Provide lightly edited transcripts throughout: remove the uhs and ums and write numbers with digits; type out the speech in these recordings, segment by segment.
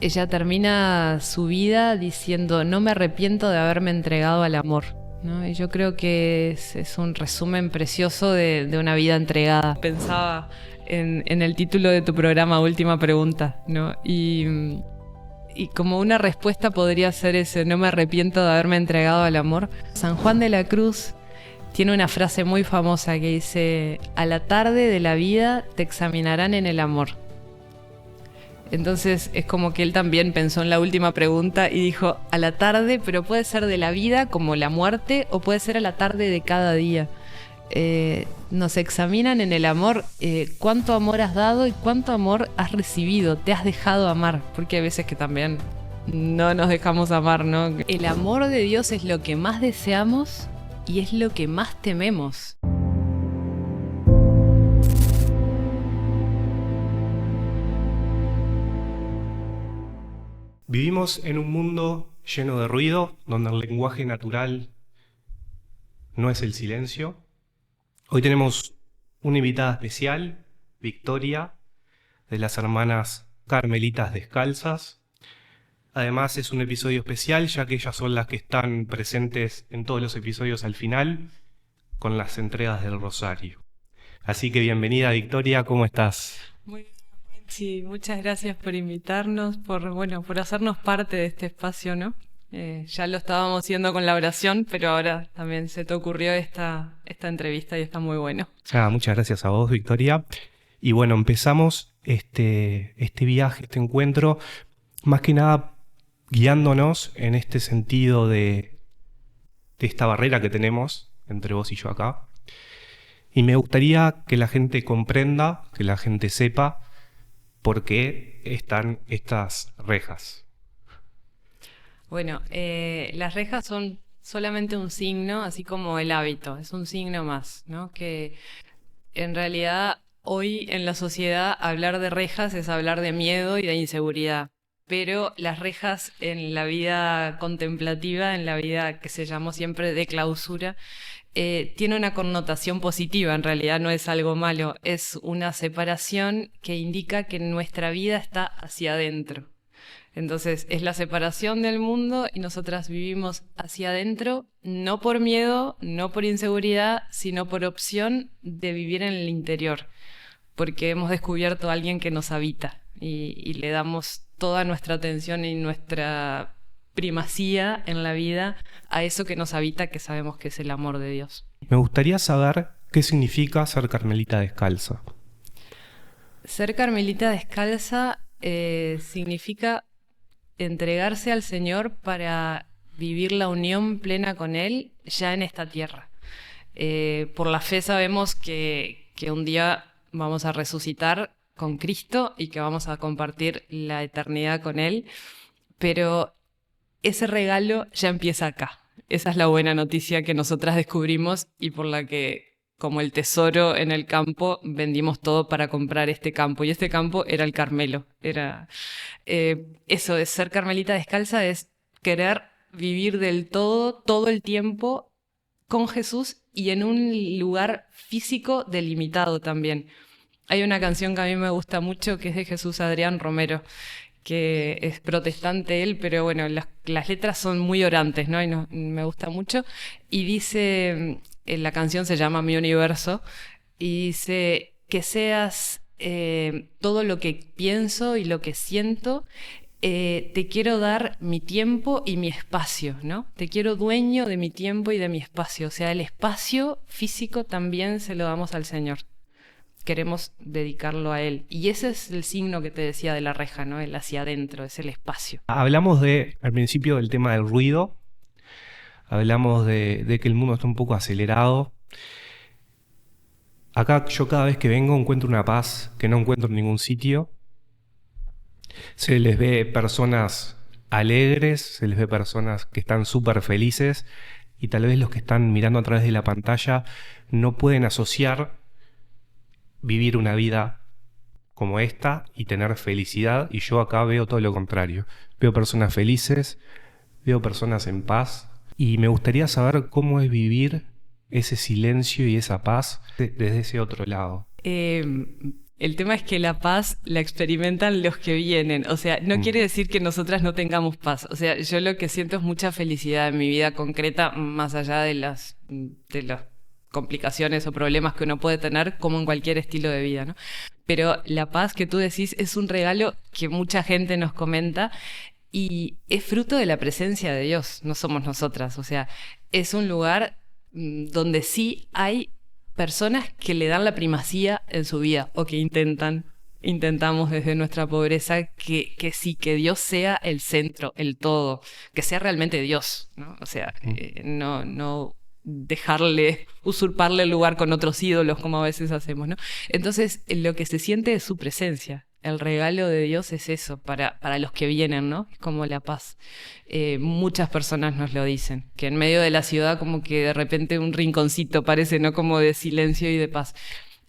ella termina su vida diciendo: no me arrepiento de haberme entregado al amor, ¿no? Y yo creo que es un resumen precioso de una vida entregada. Pensaba en el título de tu programa, Última Pregunta, ¿no? Y como una respuesta podría ser ese: no me arrepiento de haberme entregado al amor. San Juan de la Cruz tiene una frase muy famosa que dice: a la tarde de la vida te examinarán en el amor. Entonces es como que él también pensó en la última pregunta y dijo: a la tarde, pero puede ser de la vida como la muerte, o puede ser a la tarde de cada día. Nos examinan en el amor, cuánto amor has dado y cuánto amor has recibido, te has dejado amar, porque hay veces que también no nos dejamos amar, ¿no? El amor de Dios es lo que más deseamos y es lo que más tememos. Vivimos en un mundo lleno de ruido, donde el lenguaje natural no es el silencio. Hoy tenemos una invitada especial, Victoria, de las hermanas Carmelitas Descalzas. Además es un episodio especial, ya que ellas son las que están presentes en todos los episodios al final, con las entregas del rosario. Así que bienvenida, Victoria, ¿cómo estás? Muy bien, sí, muchas gracias por invitarnos, por hacernos parte de este espacio, ¿no? Ya lo estábamos haciendo con la oración, pero ahora también se te ocurrió esta entrevista y está muy bueno. Muchas gracias a vos, Victoria. Y bueno, empezamos este viaje, este encuentro, más que nada guiándonos en este sentido de esta barrera que tenemos entre vos y yo acá. Y me gustaría que la gente comprenda, que la gente sepa por qué están estas rejas. Bueno, las rejas son solamente un signo, así como el hábito, es un signo más, ¿no? Que en realidad hoy en la sociedad hablar de rejas es hablar de miedo y de inseguridad, pero las rejas en la vida contemplativa, en la vida que se llamó siempre de clausura, tiene una connotación positiva, en realidad no es algo malo, es una separación que indica que nuestra vida está hacia adentro. Entonces es la separación del mundo y nosotras vivimos hacia adentro, no por miedo, no por inseguridad, sino por opción de vivir en el interior, porque hemos descubierto a alguien que nos habita y le damos toda nuestra atención y nuestra primacía en la vida a eso que nos habita, que sabemos que es el amor de Dios. Me gustaría saber qué significa ser carmelita descalza. Ser carmelita descalza significa entregarse al Señor para vivir la unión plena con Él ya en esta tierra. Por la fe sabemos que un día vamos a resucitar con Cristo y que vamos a compartir la eternidad con Él, pero ese regalo ya empieza acá. Esa es la buena noticia que nosotras descubrimos y por la que, como el tesoro en el campo, vendimos todo para comprar este campo. Y este campo era el Carmelo. Era eso de ser carmelita descalza, es querer vivir del todo el tiempo con Jesús y en un lugar físico delimitado también. Hay una canción que a mí me gusta mucho que es de Jesús Adrián Romero, que es protestante él, pero bueno, las letras son muy orantes, ¿no? Y me gusta mucho. Y dice, la canción se llama Mi Universo, y dice que seas todo lo que pienso y lo que siento, te quiero dar mi tiempo y mi espacio, ¿no? Te quiero dueño de mi tiempo y de mi espacio. O sea, el espacio físico también se lo damos al Señor. Queremos dedicarlo a Él. Y ese es el signo que te decía de la reja, ¿no? El hacia adentro, es el espacio. Hablamos al principio del tema del ruido, hablamos de que el mundo está un poco acelerado. Acá yo cada vez que vengo encuentro una paz que no encuentro en ningún sitio. Se les ve personas alegres, se les ve personas que están súper felices y tal vez los que están mirando a través de la pantalla no pueden asociar vivir una vida como esta y tener felicidad, y yo acá veo todo lo contrario. Veo personas felices, veo personas en paz, y me gustaría saber cómo es vivir ese silencio y esa paz desde ese otro lado. El tema es que la paz la experimentan los que vienen. O sea, no quiere decir que nosotras no tengamos paz. O sea, yo lo que siento es mucha felicidad en mi vida concreta, más allá de las complicaciones o problemas que uno puede tener, como en cualquier estilo de vida, ¿no? Pero la paz que tú decís es un regalo que mucha gente nos comenta y es fruto de la presencia de Dios, no somos nosotras. O sea, es un lugar donde sí hay personas que le dan la primacía en su vida o que intentamos desde nuestra pobreza que sí, que Dios sea el centro, el todo, que sea realmente Dios, ¿no? O sea, no dejarle, usurparle el lugar con otros ídolos como a veces hacemos, ¿no? Entonces, lo que se siente es su presencia. El regalo de Dios es eso, para los que vienen, ¿no? Es como la paz. Muchas personas nos lo dicen, que en medio de la ciudad como que de repente un rinconcito parece, ¿no? Como de silencio y de paz.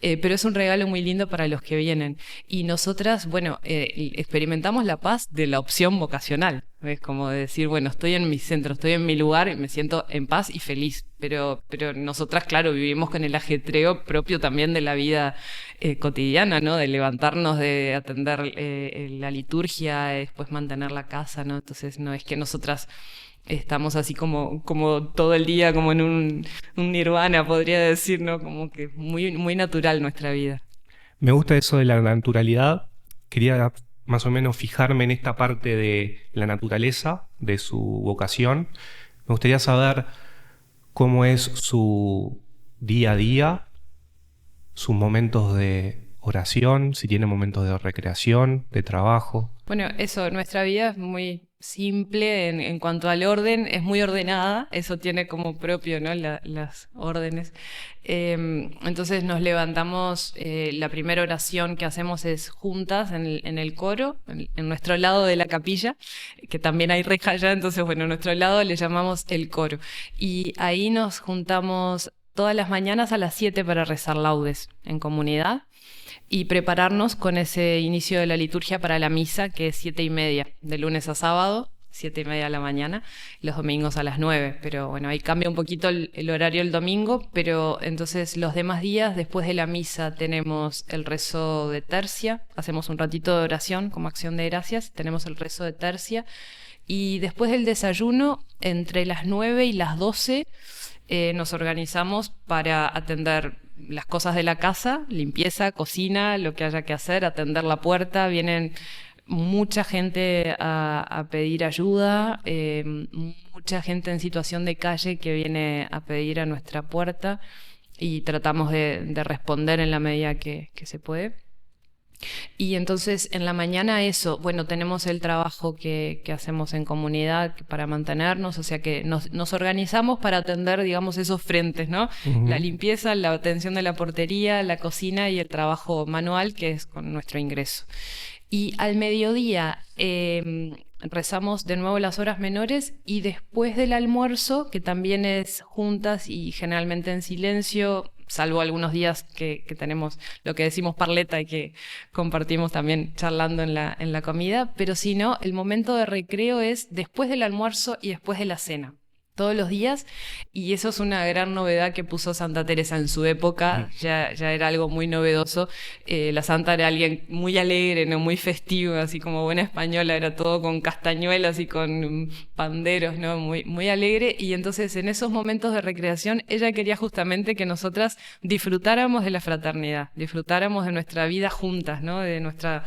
Pero es un regalo muy lindo para los que vienen. Y nosotras, bueno, experimentamos la paz de la opción vocacional. Es como decir, bueno, estoy en mi centro, estoy en mi lugar y me siento en paz y feliz. Pero nosotras, claro, vivimos con el ajetreo propio también de la vida cotidiana, ¿no? De levantarnos, de atender la liturgia, después mantener la casa, ¿no? Entonces, no es que nosotras estamos así como todo el día, como en un nirvana, podría decir, ¿no? Como que muy, muy natural nuestra vida. Me gusta eso de la naturalidad. Quería más o menos fijarme en esta parte de la naturaleza, de su vocación. Me gustaría saber cómo es su día a día, sus momentos de oración, si tiene momentos de recreación, de trabajo. Bueno, eso, nuestra vida es muy simple en cuanto al orden, es muy ordenada, eso tiene como propio, ¿no? Las órdenes. Entonces nos levantamos, la primera oración que hacemos es juntas en el coro, en nuestro lado de la capilla, que también hay reja allá, entonces bueno, en nuestro lado le llamamos el coro. Y ahí nos juntamos todas las mañanas a las 7 para rezar laudes en comunidad y prepararnos con ese inicio de la liturgia para la misa, que es 7:30, de lunes a sábado, 7:30 de la mañana, los domingos a las 9. Pero bueno, ahí cambia un poquito el horario el domingo, pero entonces los demás días, después de la misa, tenemos el rezo de tercia, hacemos un ratito de oración como acción de gracias, tenemos el rezo de tercia, y después del desayuno, entre las 9 y las 12, nos organizamos para atender las cosas de la casa, limpieza, cocina, lo que haya que hacer, atender la puerta. Vienen mucha gente a pedir ayuda, mucha gente en situación de calle que viene a pedir a nuestra puerta y tratamos de responder en la medida que se puede. Y entonces en la mañana eso, bueno, tenemos el trabajo que hacemos en comunidad para mantenernos, o sea que nos organizamos para atender, digamos, esos frentes, ¿no? La limpieza, la atención de la portería, la cocina y el trabajo manual, que es con nuestro ingreso. Y al mediodía rezamos de nuevo las horas menores y después del almuerzo, que también es juntas y generalmente en silencio, salvo algunos días que tenemos lo que decimos parleta y que compartimos también charlando en la comida, pero si no, el momento de recreo es después del almuerzo y después de la cena. Todos los días, y eso es una gran novedad que puso Santa Teresa en su época, ya era algo muy novedoso. La Santa era alguien muy alegre, ¿no? Muy festivo, así como buena española, era todo con castañuelas y con panderos, ¿no? Muy, muy alegre, y entonces en esos momentos de recreación ella quería justamente que nosotras disfrutáramos de la fraternidad, disfrutáramos de nuestra vida juntas, ¿no? De nuestra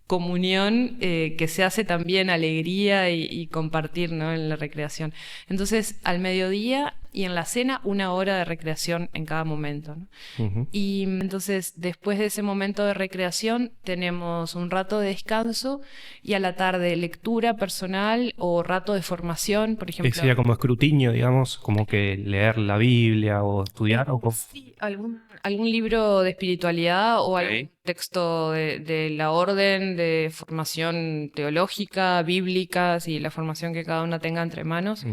comunión que se hace también alegría y compartir, ¿no? En la recreación. Entonces, al mediodía y en la cena, 1 hora de recreación en cada momento, ¿no? Y entonces, después de ese momento de recreación, tenemos un rato de descanso y a la tarde lectura personal o rato de formación, por ejemplo. Sería como escrutinio, digamos, como que leer la Biblia o estudiar. Sí, algún libro de espiritualidad o algún texto de la orden, de formación teológica, bíblica, y la formación que cada una tenga entre manos.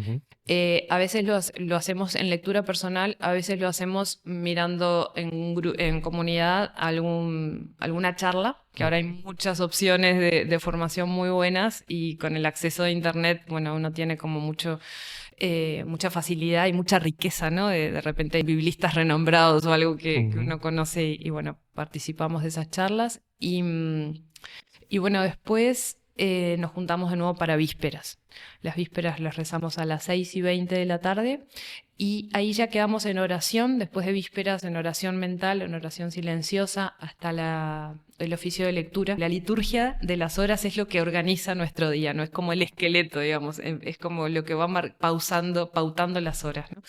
A veces lo hacemos en lectura personal, a veces lo hacemos mirando en comunidad alguna charla, que ahora hay muchas opciones de formación muy buenas y con el acceso a internet, bueno, uno tiene como mucha facilidad y mucha riqueza, ¿no? De repente hay biblistas renombrados o algo que uno conoce y bueno, participamos de esas charlas y bueno, después nos juntamos de nuevo para vísperas. Las vísperas las rezamos a las 6:20 de la tarde y ahí ya quedamos en oración, después de vísperas en oración mental, en oración silenciosa, hasta el oficio de lectura. La liturgia de las horas es lo que organiza nuestro día, no es como el esqueleto, digamos, es como lo que va pautando las horas, ¿no?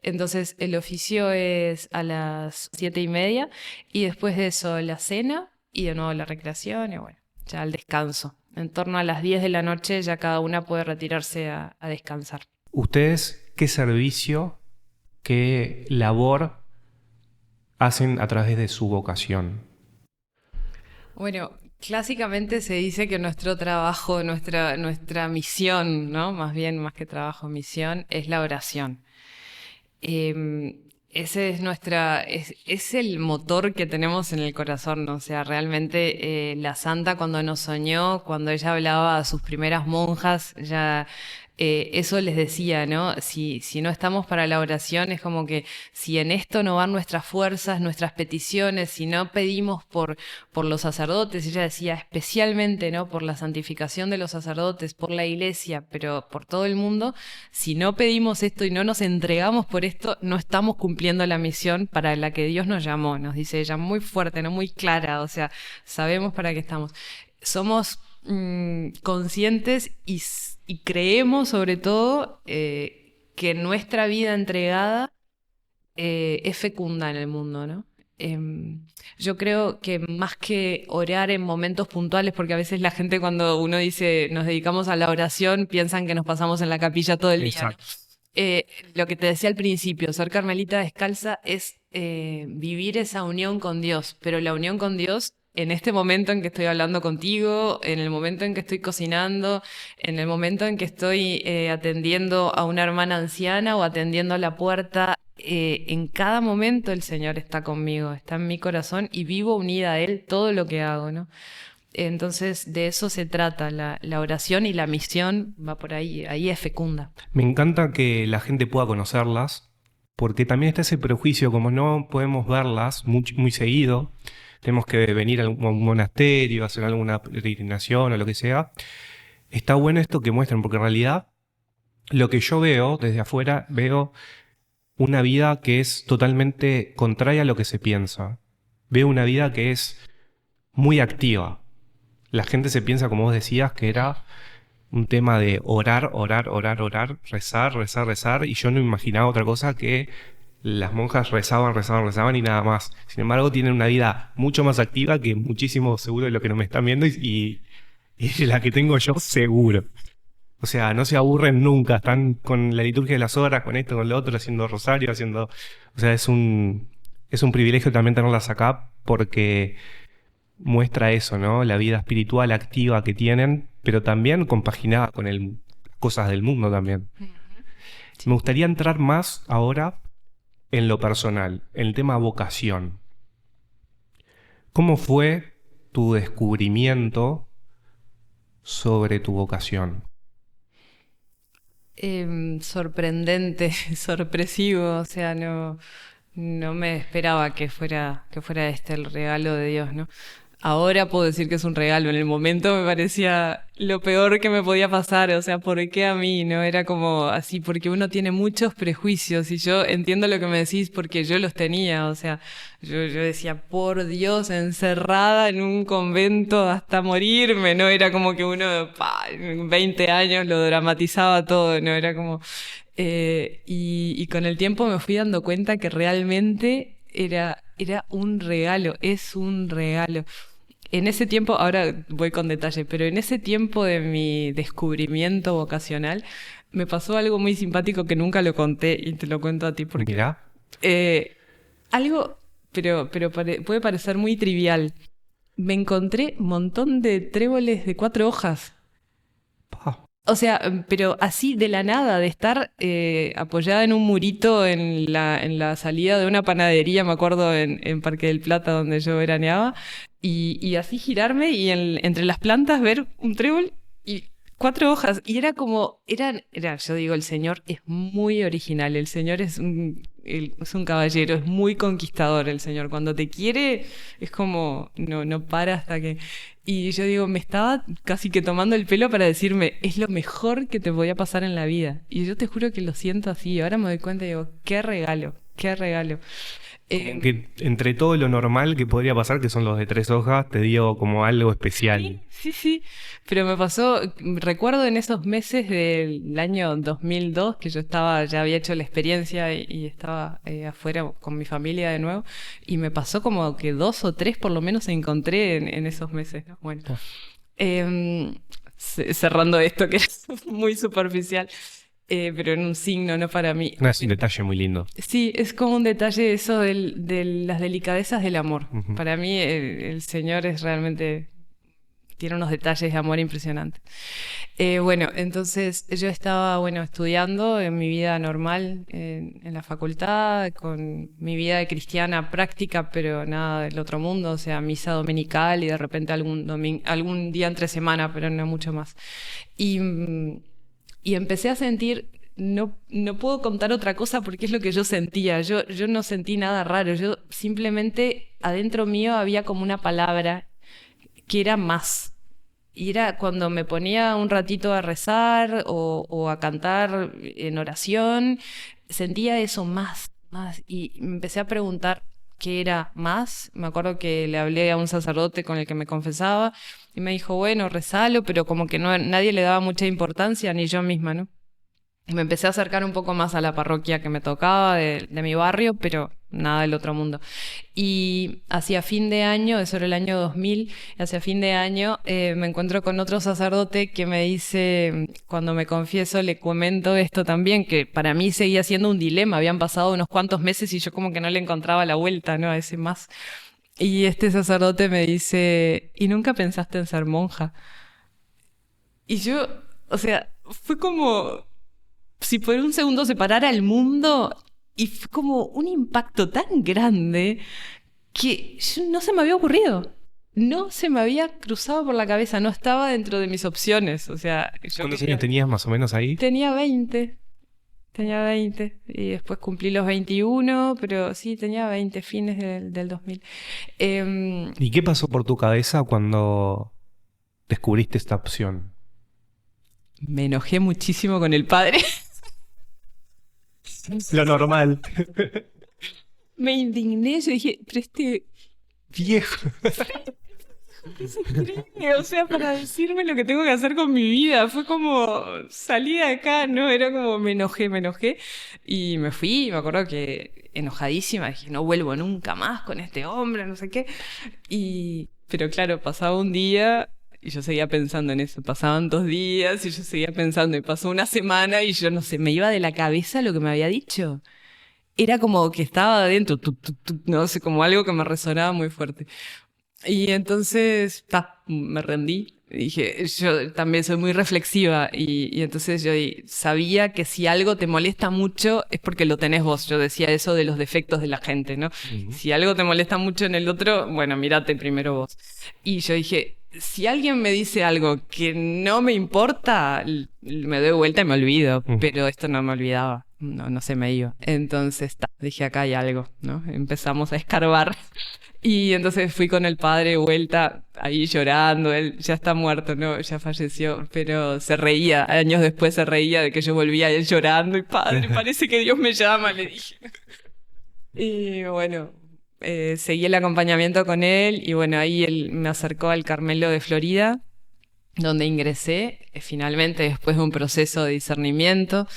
Entonces el oficio es a las 7:30 y después de eso la cena y de nuevo la recreación y bueno, ya el descanso. En torno a las 10 de la noche ya cada una puede retirarse a descansar. ¿Ustedes qué servicio, qué labor hacen a través de su vocación? Bueno, clásicamente se dice que nuestro trabajo, nuestra misión, ¿no? Más bien, más que trabajo, misión, es la oración. Ese es el motor que tenemos en el corazón, ¿no? O sea, realmente la santa cuando nos soñó, cuando ella hablaba a sus primeras monjas, ya eso les decía, ¿no? Si no estamos para la oración, es como que si en esto no van nuestras fuerzas, nuestras peticiones, si no pedimos por los sacerdotes, ella decía especialmente, ¿no? Por la santificación de los sacerdotes, por la iglesia, pero por todo el mundo, si no pedimos esto y no nos entregamos por esto, no estamos cumpliendo la misión para la que Dios nos llamó, nos dice ella, muy fuerte, ¿no? Muy clara, o sea, sabemos para qué estamos. Somos conscientes y creemos sobre todo que nuestra vida entregada es fecunda en el mundo, ¿no? Yo creo que más que orar en momentos puntuales, porque a veces la gente cuando uno dice nos dedicamos a la oración piensan que nos pasamos en la capilla todo el día, ¿no? Lo que te decía al principio, ser carmelita descalza es vivir esa unión con Dios, pero la unión con Dios en este momento en que estoy hablando contigo, en el momento en que estoy cocinando, en el momento en que estoy atendiendo a una hermana anciana o atendiendo a la puerta, en cada momento el Señor está conmigo, está en mi corazón y vivo unida a Él todo lo que hago, ¿no? Entonces de eso se trata, la oración y la misión va por ahí es fecunda. Me encanta que la gente pueda conocerlas, porque también está ese prejuicio, como no podemos verlas muy seguido, tenemos que venir a un monasterio, hacer alguna peregrinación o lo que sea. Está bueno esto que muestran, porque en realidad lo que yo veo desde afuera, veo una vida que es totalmente contraria a lo que se piensa. Veo una vida que es muy activa. La gente se piensa, como vos decías, que era un tema de orar, rezar, y yo no imaginaba otra cosa que las monjas rezaban y nada más. Sin embargo, tienen una vida mucho más activa que muchísimo seguro de lo que no me están viendo y la que tengo yo seguro. O sea, no se aburren nunca, están con la liturgia de las horas, con esto, con lo otro, haciendo rosario, O sea, es un privilegio también tenerlas acá porque muestra eso, ¿no? La vida espiritual activa que tienen, pero también compaginada con cosas del mundo también. Me gustaría entrar más ahora en lo personal, en el tema vocación. ¿Cómo fue tu descubrimiento sobre tu vocación? Sorprendente, sorpresivo, o sea, no me esperaba que fuera este el regalo de Dios, ¿no? Ahora puedo decir que es un regalo, en el momento me parecía lo peor que me podía pasar, o sea, ¿por qué a mí? No era como así, porque uno tiene muchos prejuicios y yo entiendo lo que me decís porque yo los tenía, o sea, yo decía, por Dios, encerrada en un convento hasta morirme, no era como que uno, en 20 años lo dramatizaba todo, no era como... y con el tiempo me fui dando cuenta que realmente era un regalo, es un regalo. En ese tiempo, ahora voy con detalle, pero en ese tiempo de mi descubrimiento vocacional me pasó algo muy simpático que nunca lo conté y te lo cuento a ti porque... Mirá. Algo, pero puede parecer muy trivial. Me encontré un montón de tréboles de 4 hojas. O sea, pero así de la nada, de estar apoyada en un murito en la salida de una panadería, me acuerdo, en Parque del Plata, donde yo veraneaba, y así girarme y entre las plantas ver un trébol y 4 hojas. Y era como, yo digo, el Señor es muy original, el Señor es es un caballero, es muy conquistador el señor. Cuando te quiere, es como, no para hasta que... Y yo digo, me estaba casi que tomando el pelo para decirme, es lo mejor que te podía pasar en la vida. Y yo te juro que lo siento así. Ahora me doy cuenta y digo, qué regalo, qué regalo. Como que entre todo lo normal que podría pasar, que son los de 3 hojas, te dio como algo especial. Sí, pero me pasó, recuerdo en esos meses del año 2002 que yo ya había hecho la experiencia y estaba afuera con mi familia de nuevo, y me pasó como que 2 o 3 por lo menos encontré en esos meses, ¿no? Bueno, cerrando esto que es muy superficial. Pero en un signo, no para mí. No, es un detalle muy lindo. Sí, es como un detalle eso de las delicadezas del amor. Ujú. Para mí el Señor es realmente... tiene unos detalles de amor impresionantes. Bueno, entonces yo estaba, bueno, estudiando en mi vida normal en la facultad, con mi vida de cristiana práctica, pero nada del otro mundo, o sea, misa dominical y de repente algún día entre semana, pero no mucho más. Y empecé a sentir, no puedo contar otra cosa porque es lo que yo sentía. Yo no sentí nada raro. Yo simplemente adentro mío había como una palabra que era más. Y era cuando me ponía un ratito a rezar o a cantar en oración, sentía eso más. Y me empecé a preguntar qué era más. Me acuerdo que le hablé a un sacerdote con el que me confesaba y me dijo, bueno, rezalo, pero como que nadie le daba mucha importancia, ni yo misma, ¿no? Y me empecé a acercar un poco más a la parroquia que me tocaba de mi barrio, pero nada del otro mundo. Y hacia fin de año, eso era el año 2000, hacia fin de año me encuentro con otro sacerdote que me dice, cuando me confieso, le comento esto también, que para mí seguía siendo un dilema. Habían pasado unos cuantos meses y yo como que no le encontraba la vuelta, ¿no? A ese más. Y este sacerdote me dice, ¿y nunca pensaste en ser monja? Y yo, o sea, fue como si por un segundo se parara el mundo y fue como un impacto tan grande que no se me había ocurrido. No se me había cruzado por la cabeza, no estaba dentro de mis opciones. O sea, ¿Cuántos años tenías más o menos ahí? Tenía 20 y después cumplí los 21, pero sí, tenía 20, fines del 2000. ¿Y qué pasó por tu cabeza cuando descubriste esta opción? Me enojé muchísimo con el padre. Lo normal. Me indigné, yo dije, pero Viejo. es increíble, o sea, para decirme lo que tengo que hacer con mi vida. Fue como, salí de acá, ¿no? Era como, me enojé. Y me fui, me acuerdo que enojadísima, dije, no vuelvo nunca más con este hombre, no sé qué. Pero claro, pasaba un día y yo seguía pensando en eso. Pasaban 2 días y yo seguía pensando. Y pasó una semana y yo no sé, me iba de la cabeza lo que me había dicho. Era como que estaba adentro, no sé, como algo que me resonaba muy fuerte. Y entonces, me rendí. Dije, yo también soy muy reflexiva y entonces yo sabía que si algo te molesta mucho es porque lo tenés vos. Yo decía eso de los defectos de la gente, ¿no? Ujú. Si algo te molesta mucho en el otro, bueno, mírate primero vos. Y yo dije, si alguien me dice algo que no me importa, me doy vuelta y me olvido. Ujú. Pero esto no me olvidaba. No se me iba. Entonces, dije, acá hay algo, ¿no? Empezamos a escarbar. Y entonces fui con el padre de vuelta, ahí llorando. Él ya está muerto, ¿no? Ya falleció, pero se reía. Años después se reía de que yo volvía, él llorando. Y padre, parece que Dios me llama, le dije. Y bueno, seguí el acompañamiento con él. Y bueno, ahí él me acercó al Carmelo de Florida, donde ingresé, finalmente después de un proceso de discernimiento.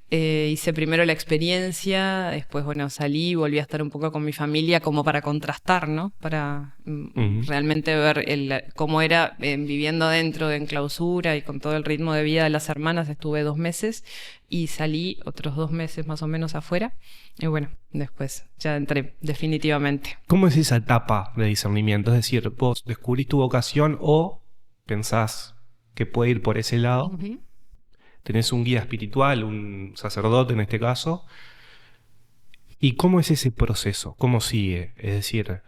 Hice primero la experiencia, después, bueno, salí, volví a estar un poco con mi familia como para contrastar, ¿no? Para Ujú. realmente ver cómo era viviendo adentro en clausura y con todo el ritmo de vida de las hermanas. Estuve 2 meses y salí otros 2 meses más o menos afuera. Y bueno, después ya entré definitivamente. ¿Cómo es esa etapa de discernimiento? Es decir, vos descubrís tu vocación o pensás que puede ir por ese lado. Ujú. Tenés un guía espiritual, un sacerdote en este caso. ¿Y cómo es ese proceso? ¿Cómo sigue? Es decir,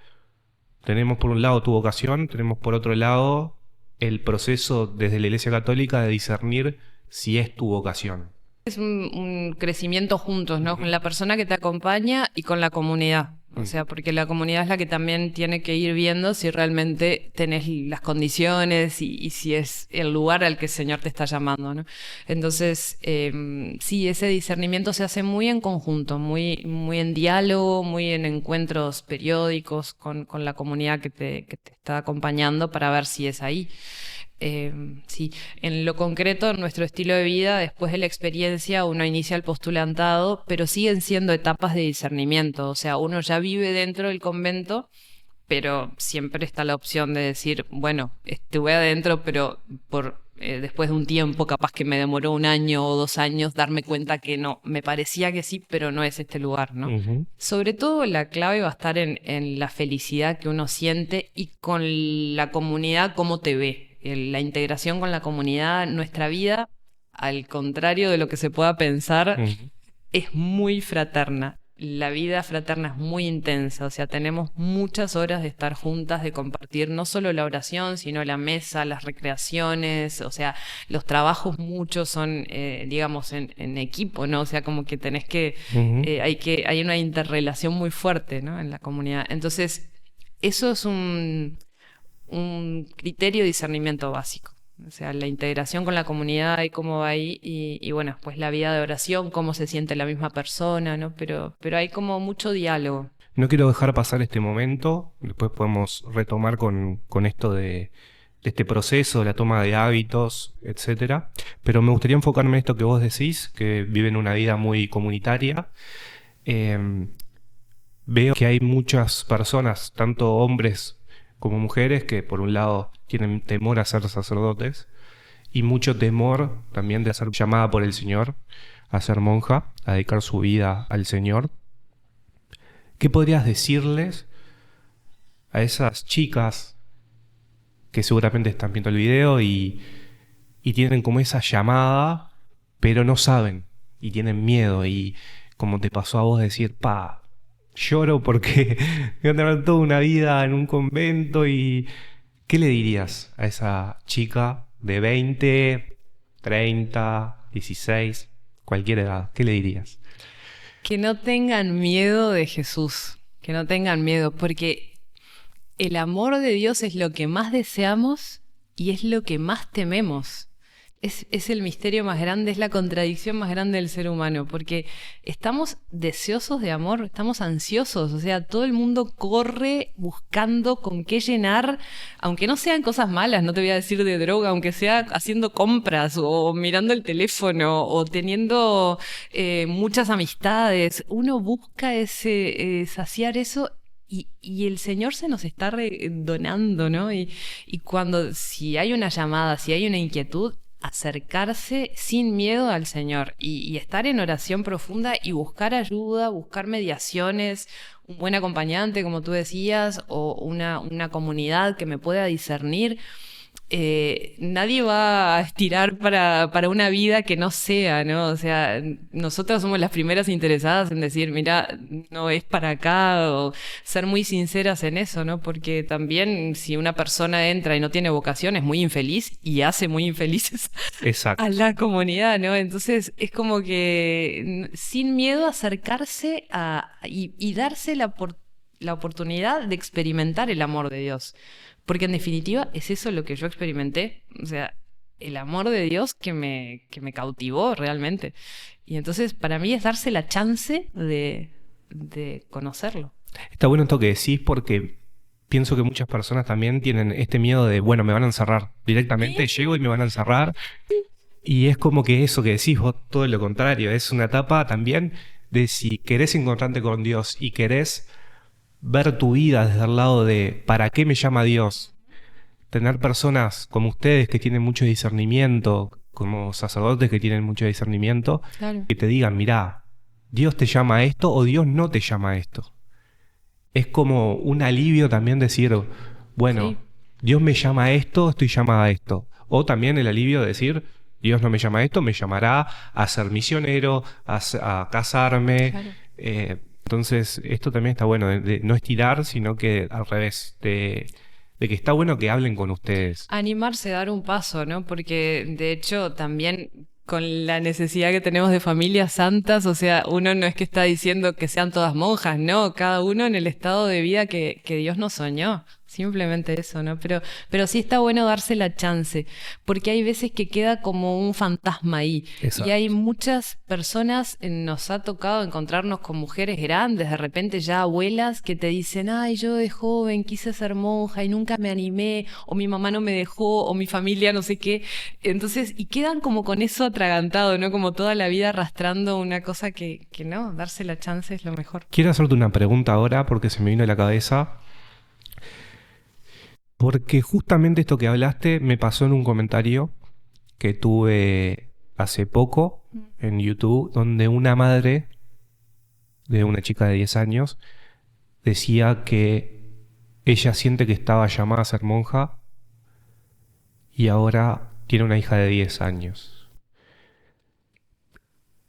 tenemos por un lado tu vocación, tenemos por otro lado el proceso desde la Iglesia Católica de discernir si es tu vocación. Es un crecimiento juntos, ¿no? Con la persona que te acompaña y con la comunidad. O sea, porque la comunidad es la que también tiene que ir viendo si realmente tenés las condiciones y si es el lugar al que el Señor te está llamando, ¿no? Entonces, sí, ese discernimiento se hace muy en conjunto, muy, muy en diálogo, muy en encuentros periódicos con la comunidad que te está acompañando para ver si es ahí. Sí, en lo concreto, en nuestro estilo de vida, después de la experiencia, uno inicia el postulantado, pero siguen siendo etapas de discernimiento. O sea, uno ya vive dentro del convento, pero siempre está la opción de decir, bueno, estuve adentro, pero después de un tiempo, capaz que me demoró 1 año o 2 años, darme cuenta que no, me parecía que sí, pero no es este lugar, ¿no? Ujú. Sobre todo la clave va a estar en la felicidad que uno siente y con la comunidad, cómo te ve. La integración con la comunidad, nuestra vida, al contrario de lo que se pueda pensar, Ujú. es muy fraterna. La vida fraterna es muy intensa, o sea, tenemos muchas horas de estar juntas, de compartir no solo la oración, sino la mesa, las recreaciones, o sea, los trabajos muchos son, digamos, en equipo, ¿no? O sea, como que tenés Ujú. hay una interrelación muy fuerte, ¿no? En la comunidad. Entonces, eso es un criterio de discernimiento básico. O sea, la integración con la comunidad y cómo va ahí, y bueno, pues la vida de oración, cómo se siente la misma persona, ¿no? Pero hay como mucho diálogo. No quiero dejar pasar este momento, después podemos retomar con esto de este proceso, la toma de hábitos, etcétera. Pero me gustaría enfocarme en esto que vos decís, que viven una vida muy comunitaria. Eh, Veo que hay muchas personas, tanto hombres como mujeres, que por un lado tienen temor a ser sacerdotes y mucho temor también de ser llamada por el Señor a ser monja, a dedicar su vida al Señor. ¿Qué podrías decirles a esas chicas que seguramente están viendo el video y tienen como esa llamada, pero no saben y tienen miedo y como te pasó a vos decir, pa, lloro porque voy a tener toda una vida en un convento y ¿qué le dirías a esa chica de 20, 30, 16, cualquier edad? ¿Qué le dirías? Que no tengan miedo de Jesús, que no tengan miedo, porque el amor de Dios es lo que más deseamos y es lo que más tememos. Es el misterio más grande, es la contradicción más grande del ser humano, porque estamos deseosos de amor, estamos ansiosos, o sea, todo el mundo corre buscando con qué llenar, aunque no sean cosas malas, no te voy a decir de droga, aunque sea haciendo compras o mirando el teléfono o teniendo muchas amistades, uno busca saciar eso. Y el Señor se nos está donando, ¿no? Y si hay una llamada, si hay una inquietud, acercarse sin miedo al Señor y estar en oración profunda y buscar ayuda, buscar mediaciones, un buen acompañante, como tú decías, o una comunidad que me pueda discernir. Nadie va a estirar para una vida que no sea, ¿no? O sea, nosotras somos las primeras interesadas en decir, mira, no es para acá, o ser muy sinceras en eso, ¿no? Porque también si una persona entra y no tiene vocación es muy infeliz y hace muy infelices a Exacto. la comunidad, ¿no? Entonces es como que sin miedo acercarse y darse la oportunidad de experimentar el amor de Dios. Porque en definitiva es eso lo que yo experimenté. O sea, el amor de Dios que me cautivó realmente. Y entonces para mí es darse la chance de conocerlo. Está bueno esto que decís porque pienso que muchas personas también tienen este miedo de, bueno, me van a encerrar. Directamente llego y me van a encerrar. Y es como que eso que decís vos, todo lo contrario. Es una etapa también de si querés encontrarte con Dios y querés ver tu vida desde el lado de ¿para qué me llama Dios? Tener personas como ustedes que tienen mucho discernimiento, como sacerdotes que tienen mucho discernimiento, Claro. que te digan, mirá, Dios te llama a esto o Dios no te llama a esto. Es como un alivio también decir, bueno, Sí. Dios me llama a esto, estoy llamada a esto. O también el alivio de decir, Dios no me llama a esto, me llamará a ser misionero, a casarme. Claro. Entonces, esto también está bueno, de no estirar, sino que al revés, de que está bueno que hablen con ustedes. Animarse a dar un paso, ¿no? Porque de hecho también con la necesidad que tenemos de familias santas, o sea, uno no es que está diciendo que sean todas monjas, no, cada uno en el estado de vida que Dios nos soñó, simplemente eso, ¿no? Pero sí está bueno darse la chance, porque hay veces que queda como un fantasma ahí, y hay Exacto. muchas personas, nos ha tocado encontrarnos con mujeres grandes, de repente ya abuelas, que te dicen, ay, yo de joven quise ser monja y nunca me animé, o mi mamá no me dejó, o mi familia no sé qué. Entonces, y quedan como con eso atragantado, ¿no? Como toda la vida arrastrando una cosa que no, darse la chance es lo mejor. Quiero hacerte una pregunta ahora porque se me vino a la cabeza. Porque justamente esto que hablaste me pasó en un comentario que tuve hace poco en YouTube, donde una madre de una chica de 10 años decía que ella siente que estaba llamada a ser monja y ahora tiene una hija de 10 años.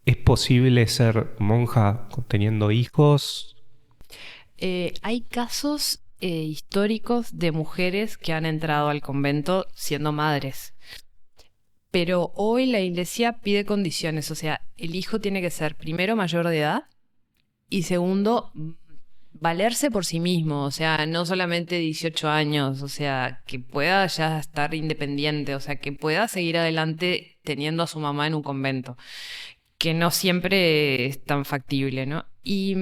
¿Es posible ser monja teniendo hijos? Hay casos históricos de mujeres que han entrado al convento siendo madres. Pero hoy la iglesia pide condiciones, o sea, el hijo tiene que ser primero mayor de edad y segundo valerse por sí mismo, o sea, no solamente 18 años, o sea, que pueda ya estar independiente, o sea, que pueda seguir adelante teniendo a su mamá en un convento, que no siempre es tan factible, ¿no? Y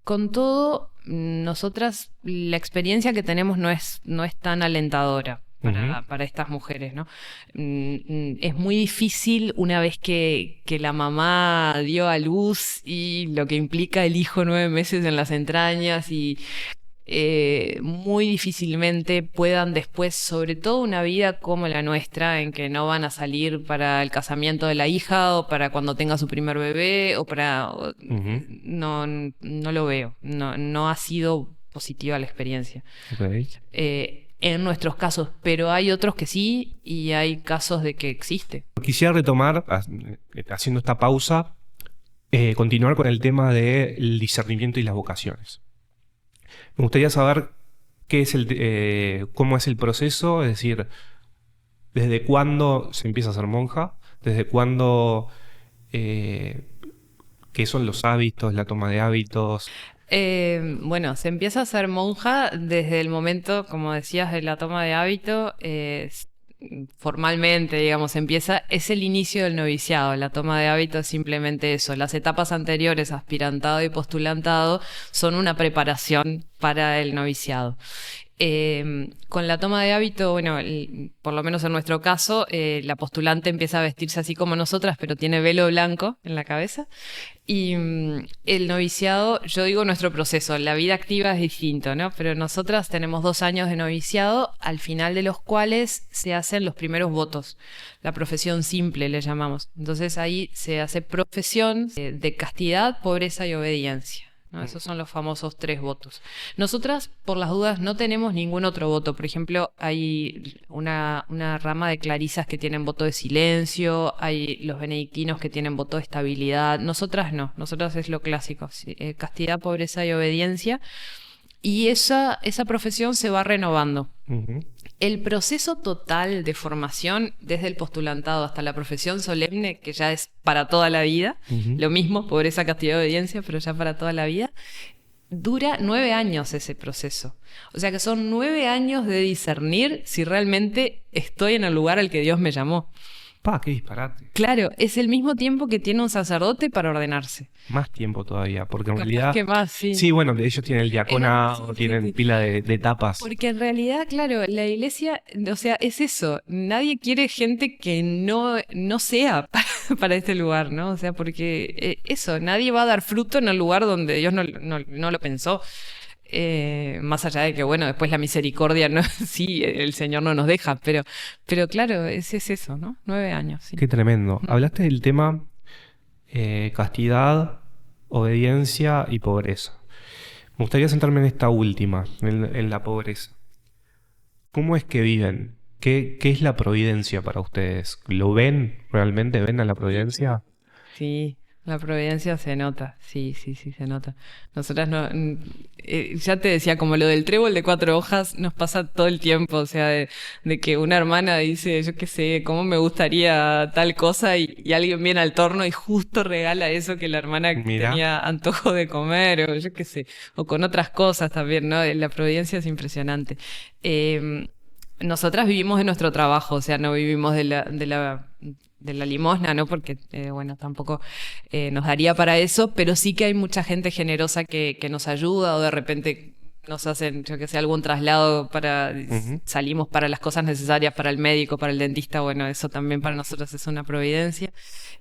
con todo, nosotras, la experiencia que tenemos no es tan alentadora Ujú. para estas mujeres, ¿no? Es muy difícil una vez que la mamá dio a luz y lo que implica el hijo 9 meses en las entrañas y muy difícilmente puedan después, sobre todo una vida como la nuestra, en que no van a salir para el casamiento de la hija o para cuando tenga su primer bebé o para... Ujú. no, no lo veo, no ha sido positiva la experiencia. Ok. En nuestros casos, pero hay otros que sí y hay casos de que existe. Quisiera retomar, haciendo esta pausa, continuar con el tema del discernimiento y las vocaciones. Me gustaría saber cómo es el proceso, es decir, desde cuándo se empieza a ser monja, desde cuándo, eh, qué son los hábitos, la toma de hábitos. Bueno, se empieza a ser monja desde el momento, como decías, de la toma de hábito. Formalmente, digamos, es el inicio del noviciado. La toma de hábito es simplemente eso. Las etapas anteriores, aspirantado y postulantado, son una preparación para el noviciado. Con la toma de hábito, bueno, por lo menos en nuestro caso, la postulante empieza a vestirse así como nosotras, pero tiene velo blanco en la cabeza. Y el noviciado, yo digo nuestro proceso, la vida activa es distinto, ¿no? Pero nosotras tenemos 2 años de noviciado, al final de los cuales se hacen los primeros votos, la profesión simple le llamamos. Entonces ahí se hace profesión de castidad, pobreza y obediencia, ¿no? Esos son los famosos 3 votos. Nosotras, por las dudas, no tenemos ningún otro voto. Por ejemplo, hay una rama de clarisas que tienen voto de silencio, hay los benedictinos que tienen voto de estabilidad. Nosotras no, nosotras es lo clásico, sí, castidad, pobreza y obediencia. Y esa profesión se va renovando. Ujú. El proceso total de formación, desde el postulantado hasta la profesión solemne, que ya es para toda la vida, Ujú. lo mismo, pobreza, castidad y obediencia, pero ya para toda la vida, dura 9 años ese proceso. O sea que son 9 años de discernir si realmente estoy en el lugar al que Dios me llamó. Pa, qué disparate. Claro, es el mismo tiempo que tiene un sacerdote para ordenarse. Más tiempo todavía, porque en Capaz realidad, que más, sí. sí, bueno, ellos tienen el Sí, diaconado, sí, tienen sí. pila de etapas. Porque en realidad, claro, la iglesia, o sea, es eso. Nadie quiere gente que no sea para este lugar, ¿no? O sea, porque eso, nadie va a dar fruto en el lugar donde Dios no lo pensó. Más allá de que, bueno, después la misericordia, ¿no? Sí, el Señor no nos deja, pero claro, es eso, ¿no? 9 años, sí. Qué tremendo. Hablaste del tema castidad, obediencia y pobreza. Me gustaría centrarme en esta última, en la pobreza. ¿Cómo es que viven? ¿Qué es la providencia para ustedes? ¿Lo ven realmente? ¿Ven a la providencia? Sí, La providencia se nota, sí, sí, sí, se nota. Nosotras no, ya te decía, como lo del trébol de 4 hojas nos pasa todo el tiempo, o sea, de que una hermana dice, yo qué sé, cómo me gustaría tal cosa y alguien viene al torno y justo regala eso que la hermana Mira, tenía antojo de comer o yo qué sé, o con otras cosas también, ¿no? La providencia es impresionante. Eh, Nosotras vivimos de nuestro trabajo, o sea, no vivimos de la limosna, ¿no? Porque, bueno, tampoco nos daría para eso, pero sí que hay mucha gente generosa que nos ayuda o de repente nos hacen, yo que sé, algún traslado ujú. salimos para las cosas necesarias para el médico, para el dentista, bueno, eso también para nosotros es una providencia.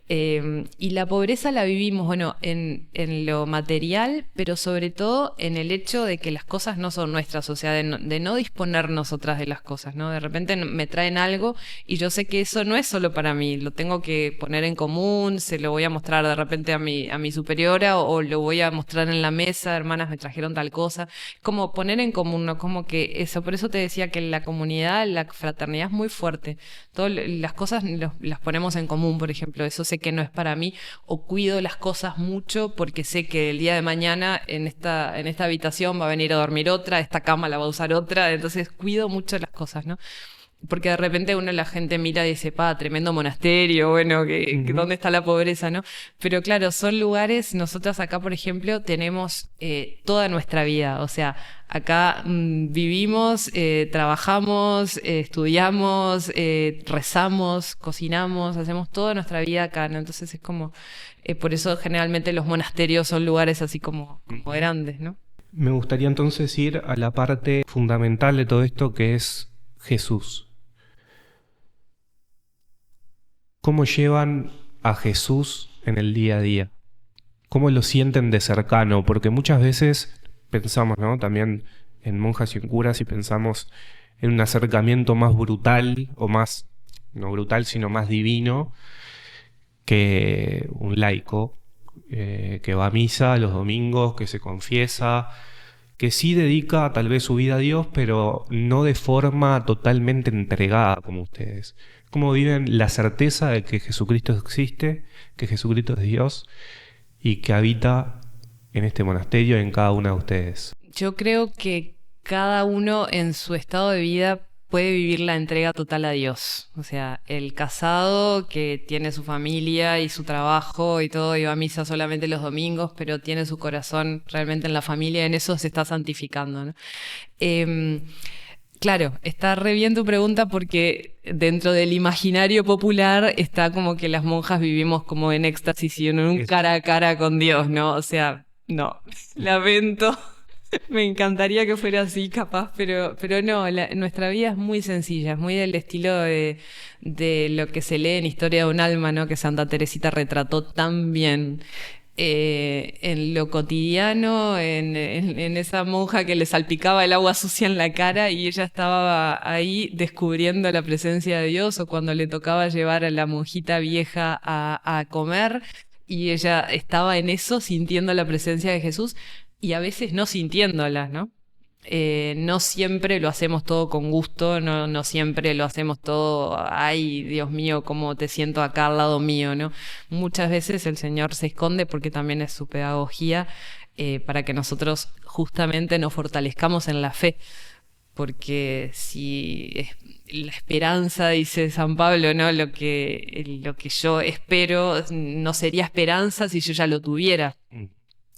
Y la pobreza la vivimos, bueno, en lo material, pero sobre todo en el hecho de que las cosas no son nuestras, o sea, de no disponer nosotras de las cosas, ¿no? De repente me traen algo y yo sé que eso no es solo para mí, lo tengo que poner en común, se lo voy a mostrar de repente a mi superiora o lo voy a mostrar en la mesa, hermanas me trajeron tal cosa, como poner en común, ¿no? Como que eso, por eso te decía que la comunidad, la fraternidad es muy fuerte. Todas las cosas las ponemos en común, por ejemplo, eso sé que no es para mí, o cuido las cosas mucho porque sé que el día de mañana en esta habitación va a venir a dormir otra, esta cama la va a usar otra, entonces cuido mucho las cosas, ¿no? Porque de repente la gente mira y dice, pa, tremendo monasterio, bueno, Ujú. ¿dónde está la pobreza, no? Pero claro, son lugares, nosotras acá, por ejemplo, tenemos toda nuestra vida, o sea, acá vivimos, trabajamos, estudiamos, rezamos, cocinamos, hacemos toda nuestra vida acá, ¿no? Entonces es como, por eso generalmente los monasterios son lugares así como Ujú. grandes, ¿no? Me gustaría entonces ir a la parte fundamental de todo esto que es Jesús. ¿Cómo llevan a Jesús en el día a día? ¿Cómo lo sienten de cercano? Porque muchas veces pensamos, ¿no? También en monjas y en curas y pensamos en un acercamiento más brutal o más, no brutal, sino más divino que un laico que va a misa los domingos, que se confiesa, que sí dedica tal vez su vida a Dios, pero no de forma totalmente entregada como ustedes. ¿Cómo viven la certeza de que Jesucristo existe, que Jesucristo es Dios y que habita en este monasterio y en cada una de ustedes? Yo creo que cada uno en su estado de vida puede vivir la entrega total a Dios. O sea, el casado que tiene su familia y su trabajo y todo, y va a misa solamente los domingos, pero tiene su corazón realmente en la familia, en eso se está santificando, ¿no? Em, Claro, está re bien tu pregunta porque dentro del imaginario popular está como que las monjas vivimos como en éxtasis y en un Es- cara a cara con Dios, ¿no? O sea, no, lamento. Me encantaría que fuera así, capaz, pero no, nuestra vida es muy sencilla, es muy del estilo de lo que se lee en Historia de un alma, ¿no? Que Santa Teresita retrató tan bien. En lo cotidiano, en esa monja que le salpicaba el agua sucia en la cara y ella estaba ahí descubriendo la presencia de Dios, o cuando le tocaba llevar a la monjita vieja a comer y ella estaba en eso sintiendo la presencia de Jesús y a veces no sintiéndola, ¿no? No siempre lo hacemos todo con gusto, no, no siempre lo hacemos todo, ay, Dios mío, cómo te siento acá al lado mío, ¿no? Muchas veces el Señor se esconde porque también es su pedagogía, para que nosotros justamente nos fortalezcamos en la fe, porque si la esperanza, dice San Pablo, ¿no? Lo que yo espero no sería esperanza si yo ya lo tuviera.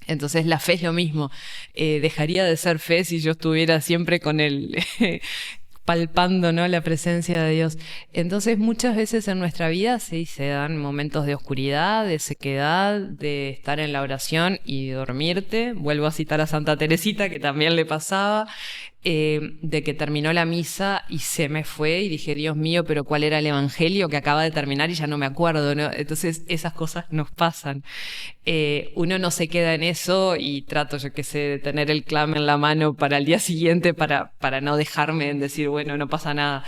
Entonces la fe es lo mismo. Dejaría de ser fe si yo estuviera siempre con él palpando, ¿no? La presencia de Dios. Entonces muchas veces en nuestra vida sí se dan momentos de oscuridad, de sequedad, de estar en la oración y dormirte. Vuelvo a citar a Santa Teresita, que también le pasaba. De que terminó la misa y se me fue y dije, Dios mío, pero ¿cuál era el evangelio que acaba de terminar y ya no me acuerdo, ¿no? Entonces esas cosas nos pasan. Uno no se queda en eso y trato, yo qué sé, de tener el clam en la mano para el día siguiente para no dejarme en decir, bueno, no pasa nada.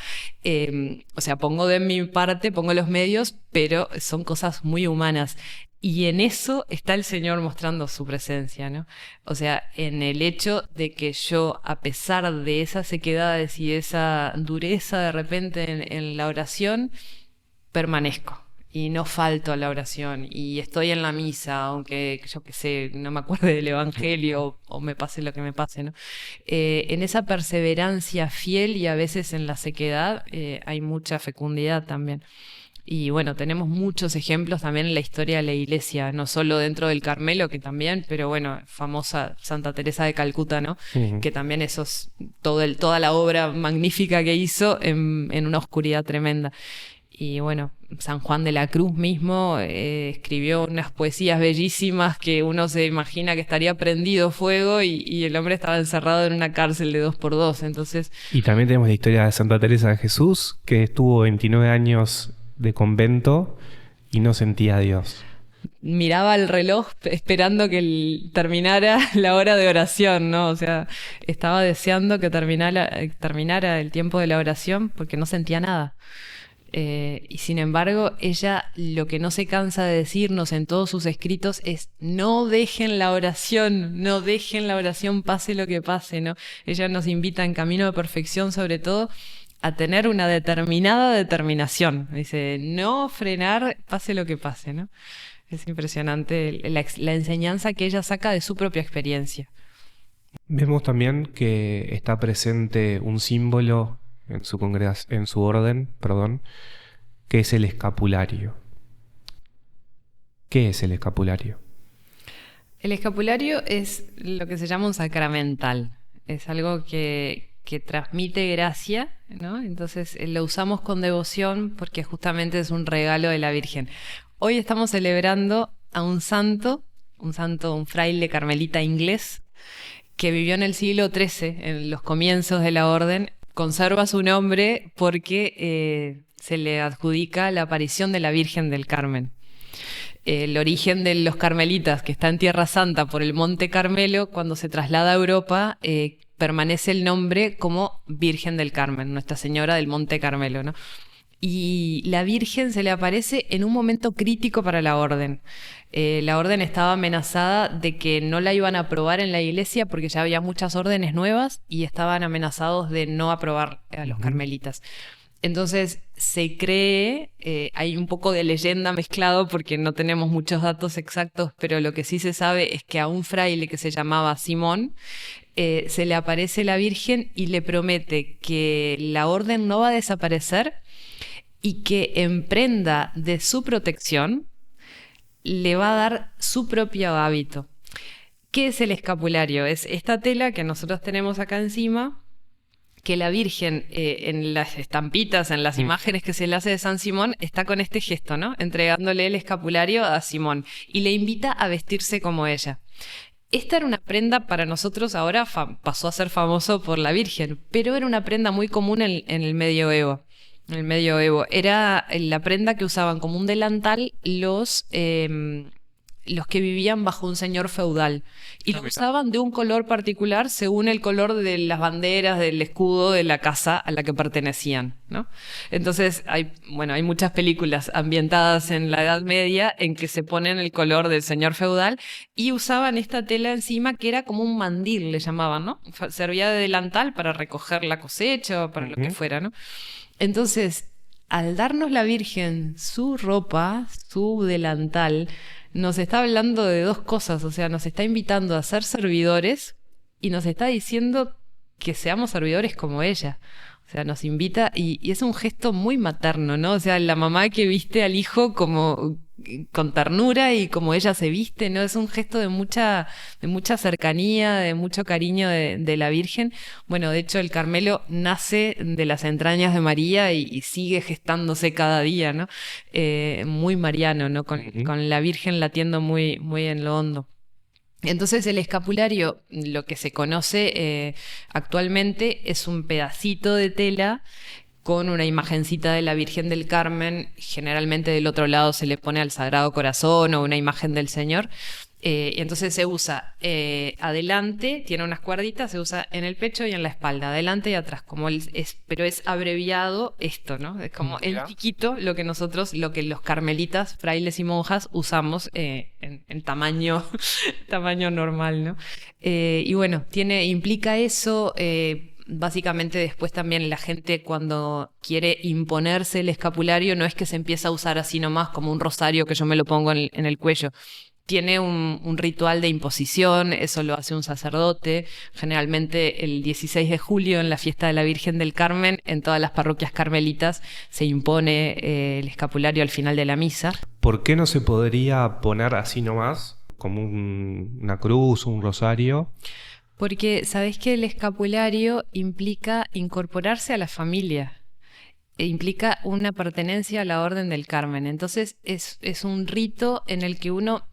O sea, pongo de mi parte, pongo los medios, pero son cosas muy humanas. Y en eso está el Señor mostrando su presencia, ¿no? O sea, en el hecho de que yo, a pesar de esas sequedades y esa dureza de repente en la oración, permanezco. y no falto a la oración y estoy en la misa, aunque yo qué sé, no me acuerde del evangelio o me pase lo que me pase, ¿no? En esa perseverancia fiel y a veces en la sequedad hay mucha fecundidad también. Y bueno, tenemos muchos ejemplos también en la historia de la iglesia, no solo dentro del Carmelo, que también, pero bueno, famosa Santa Teresa de Calcuta, ¿no? Ujú. Que también eso es toda la obra magnífica que hizo en una oscuridad tremenda. Y bueno, San Juan de la Cruz mismo escribió unas poesías bellísimas que uno se imagina que estaría prendido fuego y el hombre estaba encerrado en una cárcel de 2x2. Entonces, Y también tenemos la historia de Santa Teresa de Jesús, que estuvo 29 años de convento y no sentía a Dios. miraba el reloj esperando que terminara la hora de oración, ¿no? O sea, estaba deseando que terminara el tiempo de la oración porque no sentía nada. Y sin embargo, ella lo que no se cansa de decirnos en todos sus escritos es no dejen la oración, no dejen la oración pase lo que pase, ¿no? Ella nos invita en camino de perfección, sobre todo, a tener una determinada determinación. Dice, no frenar pase lo que pase, ¿no? Es impresionante la enseñanza que ella saca de su propia experiencia. Vemos también que está presente un símbolo en su en su orden, perdón, que es el escapulario. ¿Qué es el escapulario? El escapulario es lo que se llama un sacramental. Es algo que transmite gracia, ¿no? Entonces lo usamos con devoción porque justamente es un regalo de la Virgen. Hoy estamos celebrando a un fraile carmelita inglés que vivió en el siglo XIII, en los comienzos de la orden. Conserva su nombre porque se le adjudica la aparición de la Virgen del Carmen. El origen de los carmelitas, que está en Tierra Santa por el Monte Carmelo, cuando se traslada a Europa, permanece el nombre como Virgen del Carmen, Nuestra Señora del Monte Carmelo, ¿no? Y la Virgen se le aparece en un momento crítico para la orden. La orden estaba amenazada de que no la iban a aprobar en la iglesia porque ya había muchas órdenes nuevas y estaban amenazados de no aprobar a los carmelitas. Entonces se cree, hay un poco de leyenda mezclado porque no tenemos muchos datos exactos, pero lo que sí se sabe es que a un fraile que se llamaba Simón se le aparece la Virgen y le promete que la orden no va a desaparecer y que en prenda de su protección le va a dar su propio hábito. ¿Qué es el escapulario? Es esta tela que nosotros tenemos acá encima, que la Virgen en las estampitas, en las imágenes que se le hace de San Simón, está con este gesto, ¿no? Entregándole el escapulario a Simón y le invita a vestirse como ella. Esta era una prenda para nosotros, ahora pasó a ser famoso por la Virgen, pero era una prenda muy común en el medioevo. En el medioevo era la prenda que usaban como un delantal los que vivían bajo un señor feudal. Y lo usaban de un color particular según el color de las banderas, del escudo de la casa a la que pertenecían, ¿no? Entonces hay muchas películas ambientadas en la Edad Media en que se ponen el color del señor feudal y usaban esta tela encima que era como un mandil, le llamaban, ¿no? Servía de delantal para recoger la cosecha o para lo que fuera, ¿no? Entonces, al darnos la Virgen su ropa, su delantal, nos está hablando de dos cosas, o sea, nos está invitando a ser servidores y nos está diciendo que seamos servidores como ella. O sea, nos invita y es un gesto muy materno, ¿no? O sea, la mamá que viste al hijo como con ternura y como ella se viste, ¿no? Es un gesto de mucha cercanía, de mucho cariño de la Virgen. Bueno, de hecho, el Carmelo nace de las entrañas de María y sigue gestándose cada día, ¿no? Muy mariano, ¿no? Con la Virgen latiendo muy, muy en lo hondo. Entonces el escapulario, lo que se conoce actualmente es un pedacito de tela con una imagencita de la Virgen del Carmen, generalmente del otro lado se le pone al Sagrado Corazón o una imagen del Señor. Y entonces se usa adelante, tiene unas cuerditas, se usa en el pecho y en la espalda, adelante y atrás, pero es abreviado esto, ¿no? Es como en chiquito lo que los carmelitas, frailes y monjas usamos en tamaño normal, ¿no? Y bueno, implica eso. básicamente después también la gente cuando quiere imponerse el escapulario no es que se empieza a usar así nomás como un rosario que yo me lo pongo en el cuello. Tiene un ritual de imposición, eso lo hace un sacerdote, generalmente el 16 de julio en la fiesta de la Virgen del Carmen, en todas las parroquias carmelitas se impone el escapulario al final de la misa. ¿Por qué no se podría poner así nomás, como una cruz, un rosario? Porque sabés que el escapulario implica incorporarse a la familia, implica una pertenencia a la Orden del Carmen. Entonces es un rito en el que uno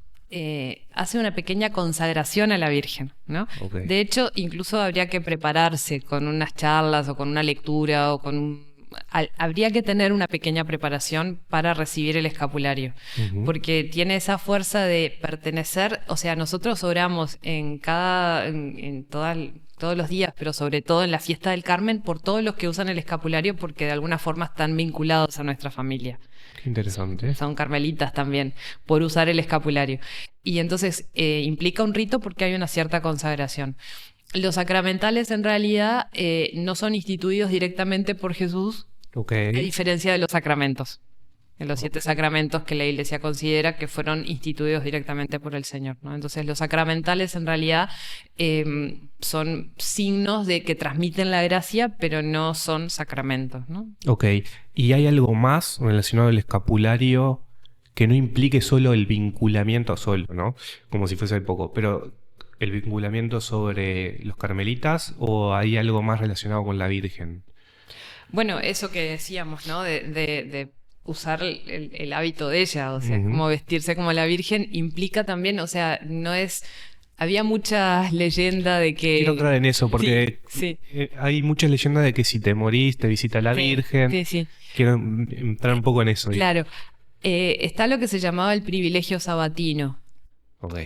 hace una pequeña consagración a la Virgen, ¿no? Okay. De hecho, incluso habría que prepararse con unas charlas o con una lectura o habría que tener una pequeña preparación para recibir el escapulario, porque tiene esa fuerza de pertenecer, o sea, nosotros oramos todos los días, pero sobre todo en la fiesta del Carmen, por todos los que usan el escapulario, porque de alguna forma están vinculados a nuestra familia. Qué interesante. Son carmelitas también, por usar el escapulario. Y entonces implica un rito porque hay una cierta consagración. Los sacramentales en realidad no son instituidos directamente por Jesús, Okay. a diferencia de los sacramentos. En los 7 sacramentos que la Iglesia considera que fueron instituidos directamente por el Señor, ¿no? Entonces los sacramentales en realidad son signos de que transmiten la gracia, pero no son sacramentos, ¿no? Ok. ¿Y hay algo más relacionado al escapulario que no implique solo el vinculamiento solo, ¿no? Como si fuese poco, pero el vinculamiento sobre los carmelitas, o hay algo más relacionado con la Virgen? Bueno, eso que decíamos, ¿no? De usar el hábito de ella, o sea, como vestirse como la Virgen implica también, o sea, no es... Había mucha leyenda de que... Quiero entrar en eso porque sí. Hay muchas leyendas de que si te morís te visita la Virgen. Sí, sí. Quiero entrar un poco en eso. Claro. Está lo que se llamaba el privilegio sabatino. Ok.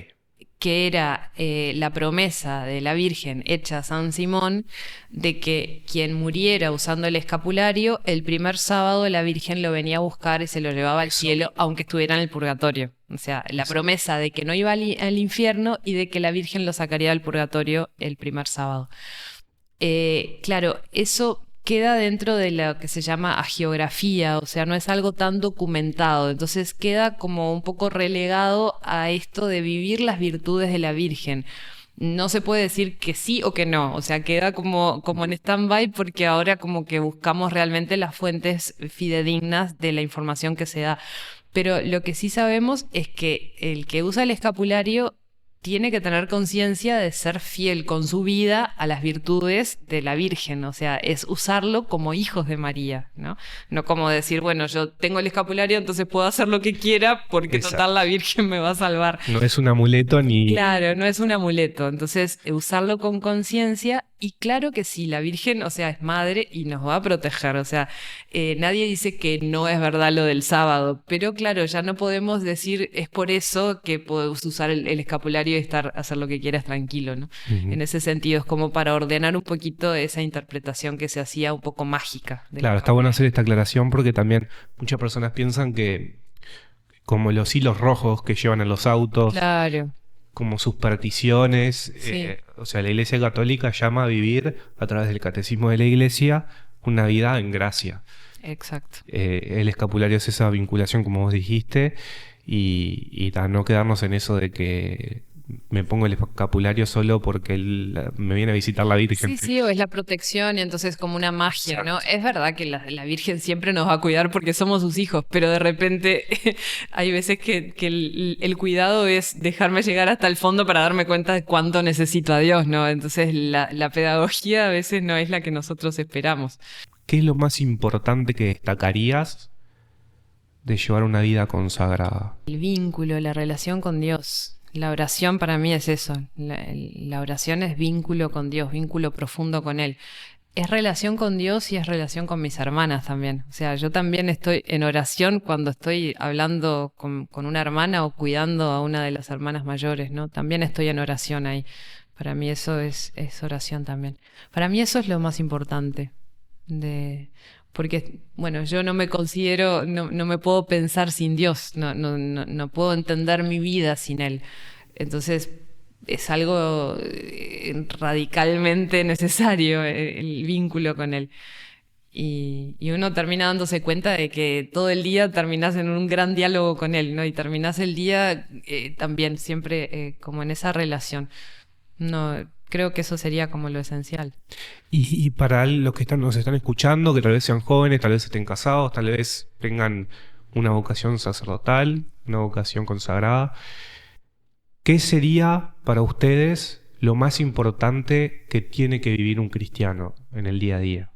Que era la promesa de la Virgen hecha a San Simón de que quien muriera usando el escapulario, el primer sábado la Virgen lo venía a buscar y se lo llevaba al cielo, aunque estuviera en el purgatorio. O sea, la promesa de que no iba al infierno y de que la Virgen lo sacaría del purgatorio el primer sábado. Claro, eso queda dentro de lo que se llama hagiografía, o sea, no es algo tan documentado, entonces queda como un poco relegado a esto de vivir las virtudes de la Virgen. No se puede decir que sí o que no, o sea, queda como en stand-by porque ahora como que buscamos realmente las fuentes fidedignas de la información que se da. Pero lo que sí sabemos es que el que usa el escapulario tiene que tener conciencia de ser fiel con su vida a las virtudes de la Virgen, o sea, es usarlo como hijos de María, ¿no? No como decir, bueno, yo tengo el escapulario, entonces puedo hacer lo que quiera porque Exacto. Total la Virgen me va a salvar. No es un amuleto ni... Claro, no es un amuleto, entonces usarlo con conciencia y claro que sí, la Virgen, o sea, es madre y nos va a proteger, o sea, nadie dice que no es verdad lo del sábado, pero claro, ya no podemos decir es por eso que puedes usar el escapulario y hacer lo que quieras tranquilo, ¿no? En ese sentido es como para ordenar un poquito esa interpretación que se hacía un poco mágica. Claro, está bueno hacer esta aclaración porque también muchas personas piensan que como los hilos rojos que llevan a los autos, claro, como sus particiones, sí. O sea, la Iglesia Católica llama a vivir a través del catecismo de la Iglesia una vida en gracia. Exacto. El escapulario es esa vinculación, como vos dijiste, y no quedarnos en eso de que me pongo el escapulario solo porque me viene a visitar la Virgen. Sí, o es la protección y entonces como una magia, ¿no? Es verdad que la Virgen siempre nos va a cuidar porque somos sus hijos, pero de repente hay veces que el cuidado es dejarme llegar hasta el fondo para darme cuenta de cuánto necesito a Dios, ¿no? Entonces la pedagogía a veces no es la que nosotros esperamos. ¿Qué es lo más importante que destacarías de llevar una vida consagrada? El vínculo, la relación con Dios. La oración para mí es eso. La oración es vínculo con Dios, vínculo profundo con Él. Es relación con Dios y es relación con mis hermanas también. O sea, yo también estoy en oración cuando estoy hablando con una hermana o cuidando a una de las hermanas mayores, ¿no? También estoy en oración ahí. Para mí eso es oración también. Para mí eso es lo más importante. Porque, bueno, yo no me considero, no me puedo pensar sin Dios, no puedo entender mi vida sin Él. Entonces, es algo radicalmente necesario, el vínculo con Él. Y uno termina dándose cuenta de que todo el día terminás en un gran diálogo con Él, ¿no? Y terminás el día también siempre como en esa relación. No, creo que eso sería como lo esencial. Y para los que nos están escuchando, que tal vez sean jóvenes, tal vez estén casados, tal vez tengan una vocación sacerdotal, una vocación consagrada, ¿qué sería para ustedes lo más importante que tiene que vivir un cristiano en el día a día?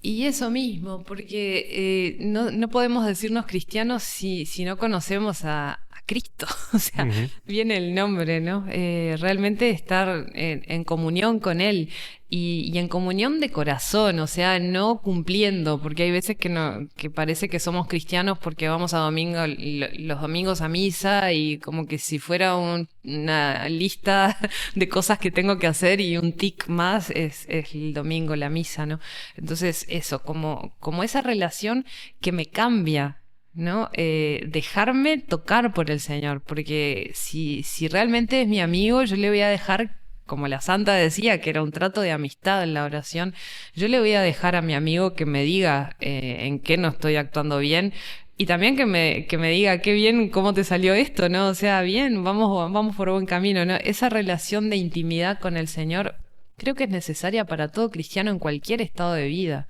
Y eso mismo, porque no podemos decirnos cristianos si no conocemos a Cristo. O sea, Ujú. viene el nombre, ¿no? Realmente estar en comunión con Él y en comunión de corazón, o sea, no cumpliendo, porque hay veces que parece que somos cristianos porque vamos a los domingos a misa y como que si fuera una lista de cosas que tengo que hacer y un tic más es el domingo, la misa, ¿no? Entonces, eso, como esa relación que me cambia, ¿no? Dejarme tocar por el Señor, porque si realmente es mi amigo, yo le voy a dejar, como la santa decía, que era un trato de amistad en la oración, yo le voy a dejar a mi amigo que me diga en qué no estoy actuando bien. Y también que me diga qué bien, cómo te salió esto, ¿no? O sea, bien, vamos por buen camino, ¿no? Esa relación de intimidad con el Señor creo que es necesaria para todo cristiano en cualquier estado de vida.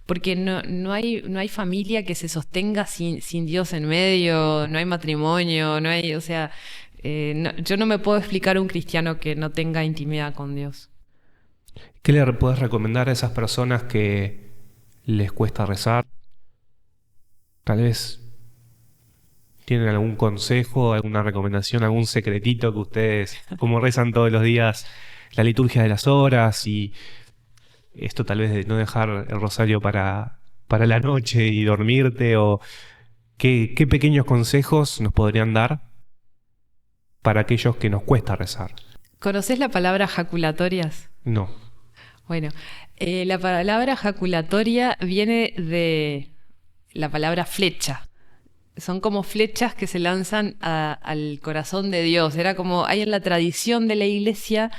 Porque no hay familia que se sostenga sin Dios en medio, no hay matrimonio, no hay, o sea, yo no me puedo explicar un cristiano que no tenga intimidad con Dios. ¿Qué le puedes recomendar a esas personas que les cuesta rezar? Tal vez tienen algún consejo, alguna recomendación, algún secretito que ustedes, como rezan todos los días la liturgia de las horas y esto tal vez de no dejar el rosario para la noche y dormirte, o qué pequeños consejos nos podrían dar para aquellos que nos cuesta rezar. ¿Conocés la palabra jaculatorias? No. Bueno, la palabra jaculatoria viene de la palabra flecha. Son como flechas que se lanzan al corazón de Dios. Era como, hay en la tradición de la iglesia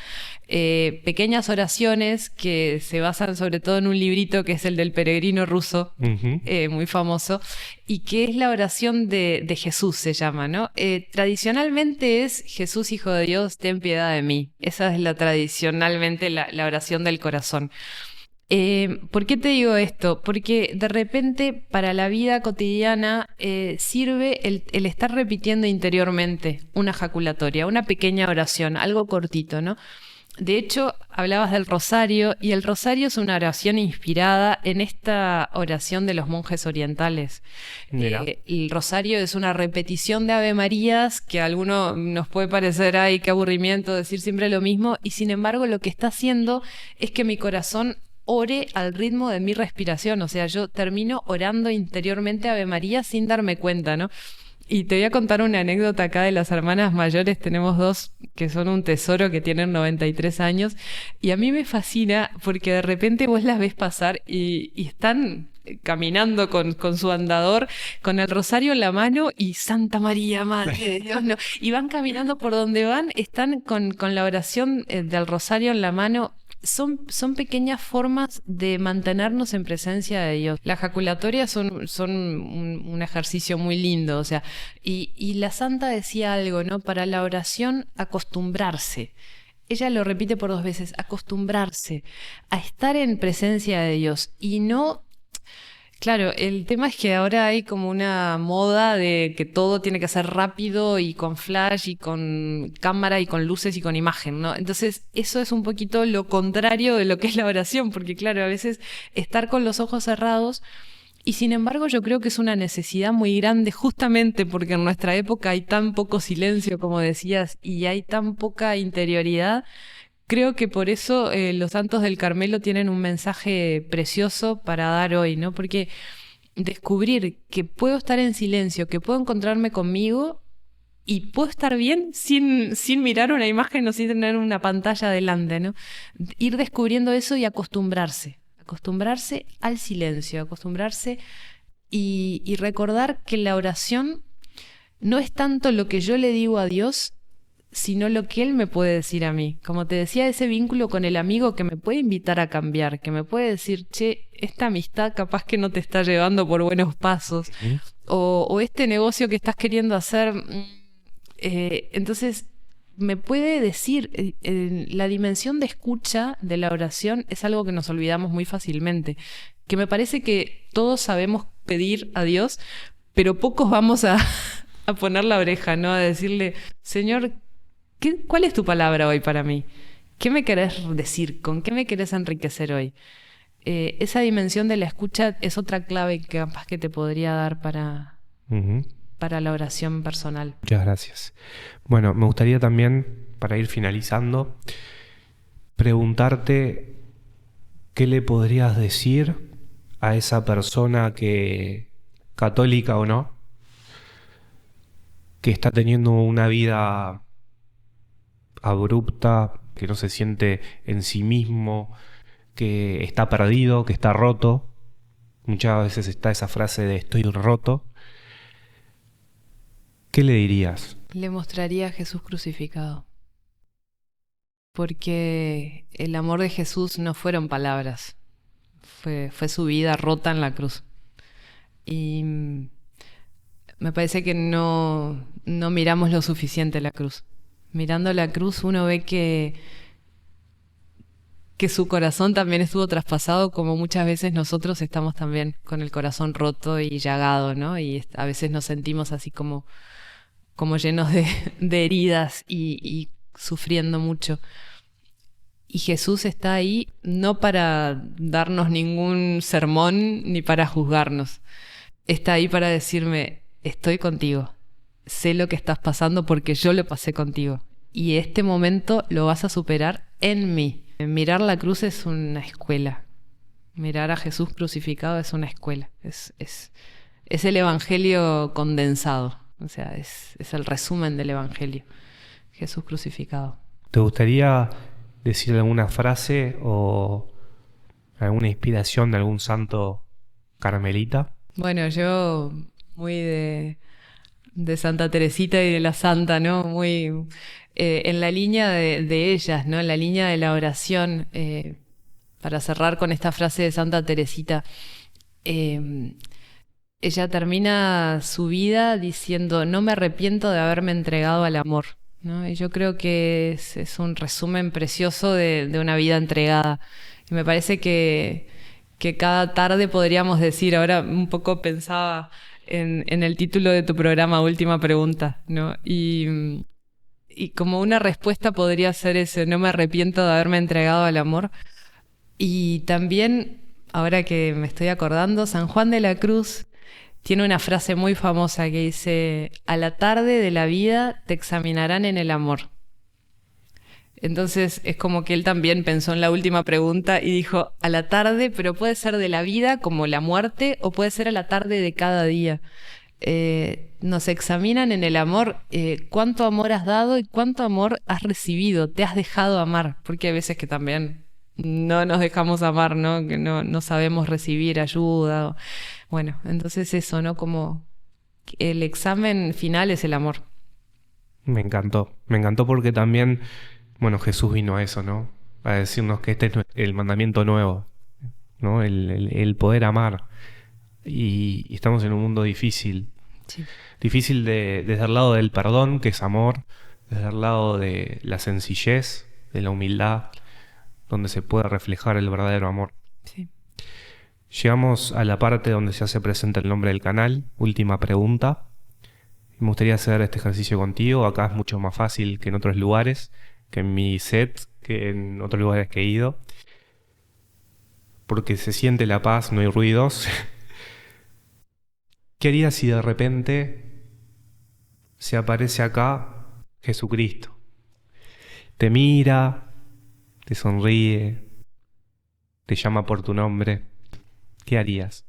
pequeñas oraciones que se basan sobre todo en un librito que es el del peregrino ruso, Ujú. muy famoso, y que es la oración de Jesús, se llama, ¿no? Tradicionalmente es Jesús, Hijo de Dios, ten piedad de mí. Esa es tradicionalmente la oración del corazón. ¿Por qué te digo esto? Porque de repente para la vida cotidiana sirve el estar repitiendo interiormente una jaculatoria, una pequeña oración, algo cortito, ¿no? De hecho, hablabas del rosario y el rosario es una oración inspirada en esta oración de los monjes orientales. Mira. El rosario es una repetición de Ave Marías que a alguno nos puede parecer, ay, qué aburrimiento decir siempre lo mismo, y sin embargo lo que está haciendo es que mi corazón ore al ritmo de mi respiración, o sea, yo termino orando interiormente Ave María sin darme cuenta, ¿no? Y te voy a contar una anécdota acá de las hermanas mayores. Tenemos dos que son un tesoro, que tienen 93 años. Y a mí me fascina porque de repente vos las ves pasar y están caminando con su andador, con el rosario en la mano y Santa María, Madre de Dios, no. Y van caminando por donde van, están con la oración del rosario en la mano. Son pequeñas formas de mantenernos en presencia de Dios. Las jaculatorias son un ejercicio muy lindo, o sea, y la santa decía algo, ¿no? Para la oración, acostumbrarse. Ella lo repite por 2 veces, acostumbrarse a estar en presencia de Dios y no. Claro, el tema es que ahora hay como una moda de que todo tiene que ser rápido y con flash y con cámara y con luces y con imagen, ¿no? Entonces, eso es un poquito lo contrario de lo que es la oración, porque claro, a veces estar con los ojos cerrados, y sin embargo yo creo que es una necesidad muy grande justamente porque en nuestra época hay tan poco silencio, como decías, y hay tan poca interioridad. Creo que por eso los santos del Carmelo tienen un mensaje precioso para dar hoy, ¿no? Porque descubrir que puedo estar en silencio, que puedo encontrarme conmigo y puedo estar bien sin mirar una imagen o sin tener una pantalla delante, ¿no? Ir descubriendo eso y acostumbrarse al silencio, acostumbrarse y recordar que la oración no es tanto lo que yo le digo a Dios, sino lo que Él me puede decir a mí. Como te decía, ese vínculo con el amigo que me puede invitar a cambiar, que me puede decir, che, esta amistad capaz que no te está llevando por buenos pasos, o este negocio que estás queriendo hacer. Entonces, me puede decir, la dimensión de escucha de la oración es algo que nos olvidamos muy fácilmente, que me parece que todos sabemos pedir a Dios, pero pocos vamos a poner la oreja, ¿no? A decirle, Señor, ¿cuál es tu palabra hoy para mí? ¿Qué me querés decir? ¿Con qué me querés enriquecer hoy? Esa dimensión de la escucha es otra clave que capaz que te podría dar para la oración personal. Muchas gracias. Bueno, me gustaría también, para ir finalizando, preguntarte qué le podrías decir a esa persona que, católica o no, que está teniendo una vida abrupta, que no se siente en sí mismo, que está perdido, que está roto. Muchas veces está esa frase de estoy roto. ¿Qué le dirías? Le mostraría a Jesús crucificado. Porque el amor de Jesús no fueron palabras. Fue su vida rota en la cruz. Y me parece que no miramos lo suficiente la cruz. Mirando la cruz uno ve que su corazón también estuvo traspasado, como muchas veces nosotros estamos también con el corazón roto y llagado, ¿no? Y a veces nos sentimos así como llenos de heridas y sufriendo mucho. Y Jesús está ahí no para darnos ningún sermón ni para juzgarnos. Está ahí para decirme, estoy contigo. Sé lo que estás pasando porque yo lo pasé contigo. Y este momento lo vas a superar en mí. Mirar la cruz es una escuela. Mirar a Jesús crucificado es una escuela. Es el evangelio condensado. O sea, es el resumen del evangelio. Jesús crucificado. ¿Te gustaría decir alguna frase o alguna inspiración de algún santo carmelita? Bueno, yo muy de Santa Teresita y de la Santa, ¿no? Muy en la línea de ellas, ¿no? En la línea de la oración. Para cerrar con esta frase de Santa Teresita, ella termina su vida diciendo, no me arrepiento de haberme entregado al amor, ¿no? Y yo creo que es un resumen precioso de una vida entregada. Y me parece que cada tarde podríamos decir, ahora un poco pensaba en el título de tu programa, Última Pregunta, ¿no? Y como una respuesta podría ser ese, no me arrepiento de haberme entregado al amor. Y también, ahora que me estoy acordando, San Juan de la Cruz tiene una frase muy famosa que dice, a la tarde de la vida te examinarán en el amor. Entonces es como que él también pensó en la última pregunta y dijo, a la tarde, pero puede ser de la vida como la muerte o puede ser a la tarde de cada día. Nos examinan en el amor, cuánto amor has dado y cuánto amor has recibido, te has dejado amar, porque hay veces que también no nos dejamos amar, ¿no? Que no sabemos recibir ayuda. Bueno, entonces eso, ¿no? Como el examen final es el amor. Me encantó porque también, bueno, Jesús vino a eso, ¿no? A decirnos que este es el mandamiento nuevo, ¿no? El poder amar. Y estamos en un mundo difícil. Sí. Difícil desde el lado del perdón, que es amor, desde el lado de la sencillez, de la humildad, donde se puede reflejar el verdadero amor. Sí. Llegamos a la parte donde se hace presente el nombre del canal, última pregunta. Me gustaría hacer este ejercicio contigo. Acá es mucho más fácil que en otros lugares, que en mi set, que en otros lugares que he ido. Porque se siente la paz, no hay ruidos. ¿Qué harías si de repente se aparece acá Jesucristo? Te mira, te sonríe, te llama por tu nombre. ¿Qué harías?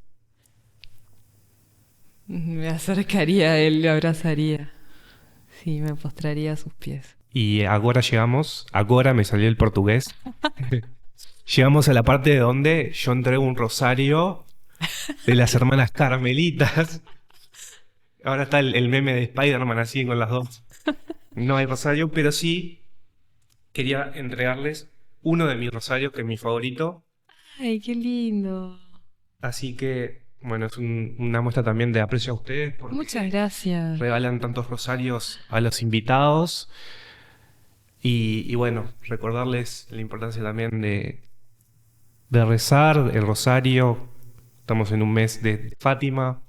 Me acercaría a él, lo abrazaría. Sí, me postraría a sus pies. Y ahora llegamos, ahora me salió el portugués. Llegamos a la parte donde yo entrego un rosario de las hermanas carmelitas. Ahora está el meme de Spider-Man así con las dos. no hay rosario, pero sí quería entregarles uno de mis rosarios, que es mi favorito. Ay, qué lindo. Así que, bueno, es una muestra también de aprecio a ustedes Muchas porque gracias. regalan tantos rosarios a los invitados. Y bueno, recordarles la importancia también de rezar el rosario. Estamos en un mes de Fátima,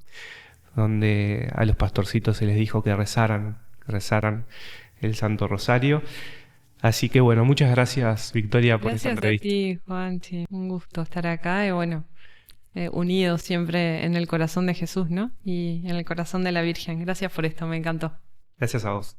donde a los pastorcitos se les dijo que rezaran el Santo Rosario. Así que bueno, muchas gracias Victoria por esta Gracias a entrevista. ti, Juanchi. Un gusto estar acá y bueno, unidos siempre en el corazón de Jesús, ¿no? Y en el corazón de la Virgen. Gracias por esto, me encantó. Gracias a vos.